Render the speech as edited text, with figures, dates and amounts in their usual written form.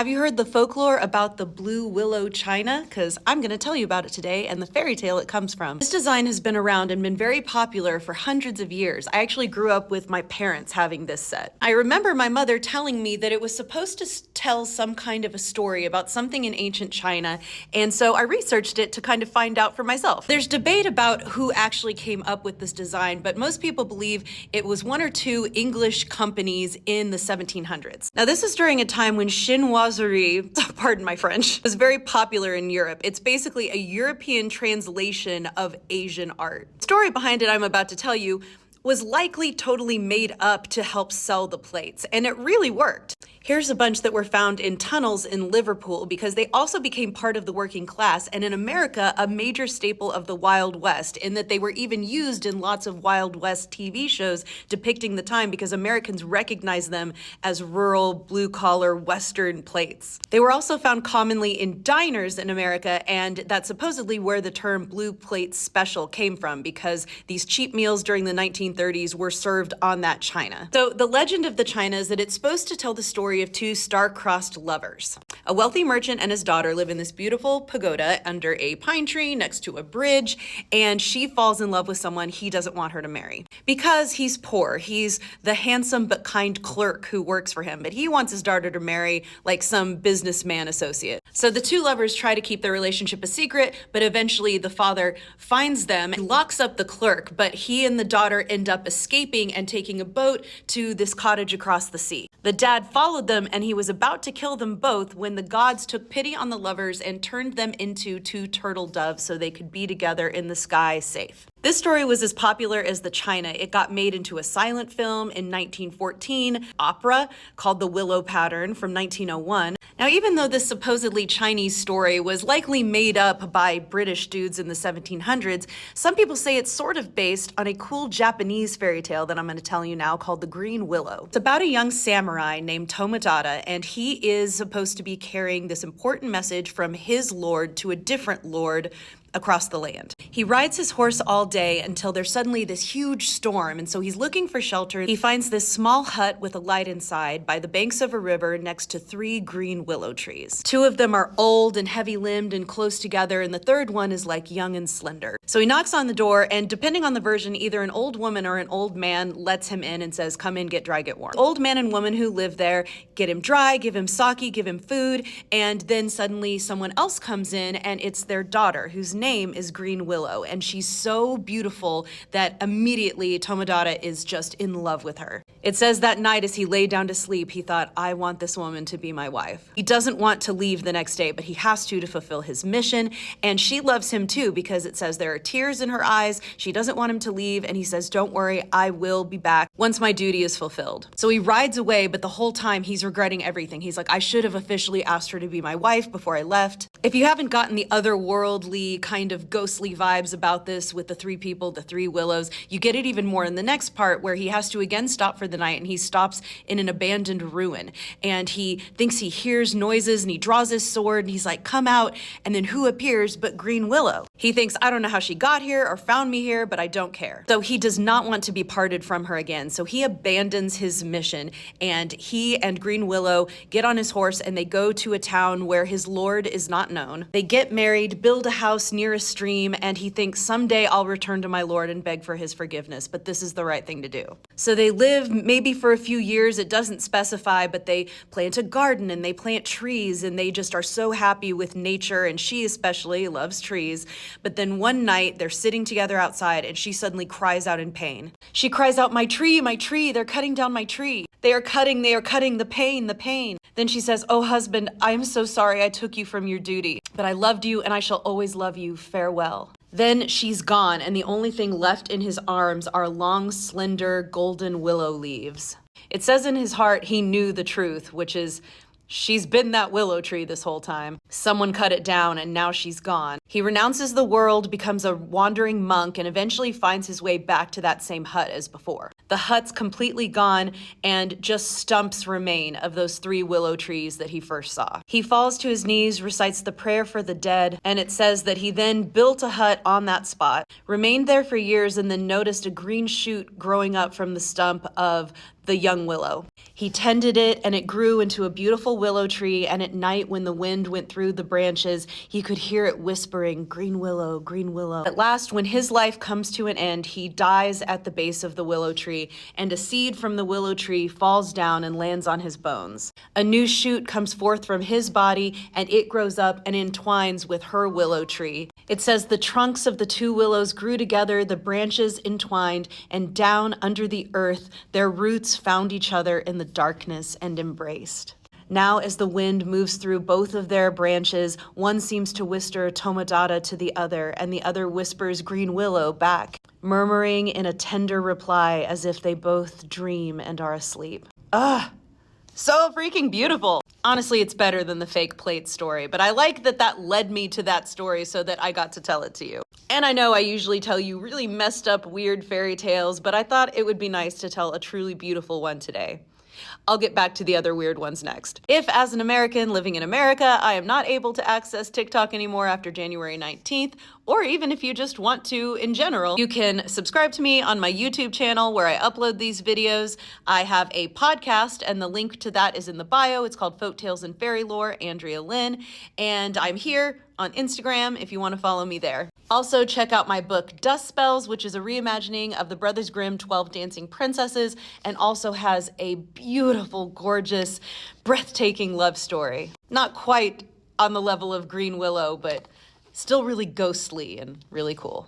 Have you heard the folklore about the blue willow china? Because I'm going to tell you about it today and the fairy tale it comes from. This design has been around and been very popular for hundreds of years. I actually grew up with my parents having this set. I remember my mother telling me that it was supposed to tell some kind of a story about something in ancient China, and so I researched it to kind of find out for myself. There's debate about who actually came up with this design, but most people believe it was one or two English companies in the 1700s. Now, this is during a time when chinoiserie, pardon my French, was very popular in Europe. It's basically a European translation of Asian art. The story behind it I'm about to tell you was likely totally made up to help sell the plates, and it really worked. Here's a bunch that were found in tunnels in Liverpool because they also became part of the working class, and in America, a major staple of the Wild West, in that they were even used in lots of Wild West TV shows depicting the time because Americans recognized them as rural, blue-collar Western plates. They were also found commonly in diners in America, and that's supposedly where the term blue plate special came from, because these cheap meals during the 1930s were served on that china. So the legend of the china is that it's supposed to tell the story of two star-crossed lovers. A wealthy merchant and his daughter live in this beautiful pagoda under a pine tree next to a bridge, and she falls in love with someone he doesn't want her to marry. Because he's poor, he's the handsome but kind clerk who works for him, but he wants his daughter to marry like some businessman associate. So the two lovers try to keep their relationship a secret, but eventually the father finds them and locks up the clerk, but he and the daughter end up escaping and taking a boat to this cottage across the sea. The dad followed them, and he was about to kill them both when the gods took pity on the lovers and turned them into two turtle doves so they could be together in the sky safe. This story was as popular as the china. It got made into a silent film in 1914, opera called The Willow Pattern from 1901. Now, even though this supposedly Chinese story was likely made up by British dudes in the 1700s, some people say it's sort of based on a cool Japanese fairy tale that I'm going to tell you now called The Green Willow. It's about a young samurai named Tomotada, and he is supposed to be carrying this important message from his lord to a different lord across the land. He rides his horse all day until there's suddenly this huge storm, and so he's looking for shelter. He finds this small hut with a light inside by the banks of a river next to 3 green willow trees. 2 of them are old and heavy-limbed and close together, and the third one is like young and slender. So he knocks on the door, and depending on the version, either an old woman or an old man lets him in and says, "Come in, get dry, get warm." The old man and woman who live there get him dry, give him sake, give him food, and then suddenly someone else comes in, and it's their daughter, whose name is Green Willow, and she's so beautiful that immediately Tomotada is just in love with her. It says that night as he lay down to sleep, he thought, "I want this woman to be my wife." He doesn't want to leave the next day, but he has to fulfill his mission, and she loves him too because it says there are tears in her eyes. She doesn't want him to leave, and he says, "Don't worry, I will be back once my duty is fulfilled." So he rides away, but the whole time he's regretting everything. He's like, "I should have officially asked her to be my wife before I left." If you haven't gotten the otherworldly kind of ghostly vibes about this with the 3 people, the 3 willows, you get it even more in the next part where he has to again stop for the night, and he stops in an abandoned ruin, and he thinks he hears noises, and he draws his sword, and he's like, "Come out," and then who appears but Green Willow? He thinks, "I don't know how she got here or found me here, but I don't care." So he does not want to be parted from her again, so he abandons his mission, and he and Green Willow get on his horse, and they go to a town where his lord is not known. They get married, build a house near a stream, and he thinks, "Someday I'll return to my lord and beg for his forgiveness, but this is the right thing to do." So they live maybe for a few years, it doesn't specify, but they plant a garden and they plant trees, and they just are so happy with nature, and she especially loves trees. But then one night they're sitting together outside, and she suddenly cries out in pain. She cries out, my tree, they're cutting down my tree. They are cutting, the pain, the pain." Then she says, "Oh husband, I am so sorry I took you from your duty, but I loved you and I shall always love you, farewell." Then she's gone, and the only thing left in his arms are long, slender, golden willow leaves. It says in his heart he knew the truth, which is, she's been that willow tree this whole time. Someone cut it down, and now she's gone. He renounces the world, becomes a wandering monk, and eventually finds his way back to that same hut as before. The hut's completely gone, and just stumps remain of those 3 willow trees that he first saw. He falls to his knees, recites the prayer for the dead, and it says that he then built a hut on that spot, remained there for years, and then noticed a green shoot growing up from the stump of the young willow. He tended it and it grew into a beautiful willow tree, and at night when the wind went through the branches, he could hear it whispering, "Green willow, green willow." At last, when his life comes to an end, he dies at the base of the willow tree, and a seed from the willow tree falls down and lands on his bones. A new shoot comes forth from his body, and it grows up and entwines with her willow tree. It says the trunks of the two willows grew together, the branches entwined, and down under the earth their roots found each other in the darkness and embraced. Now as the wind moves through both of their branches, one seems to whisper Tomodata to the other, and the other whispers green willow back, murmuring in a tender reply as if they both dream and are asleep. So freaking beautiful. Honestly, it's better than the fake plate story, but I like that that led me to that story so that I got to tell it to you. And I know I usually tell you really messed up, weird fairy tales, but I thought it would be nice to tell a truly beautiful one today. I'll get back to the other weird ones next. If, as an American living in America, I am not able to access TikTok anymore after January 19th, or even if you just want to in general, you can subscribe to me on my YouTube channel where I upload these videos. I have a podcast, and the link to that is in the bio. It's called Folk Tales and Fairy Lore, Andrea Lynn, and I'm here on Instagram if you want to follow me there. Also, check out my book, Dust Spells, which is a reimagining of the Brothers Grimm 12 Dancing Princesses, and also has a beautiful, gorgeous, breathtaking love story. Not quite on the level of Green Willow, but still really ghostly and really cool.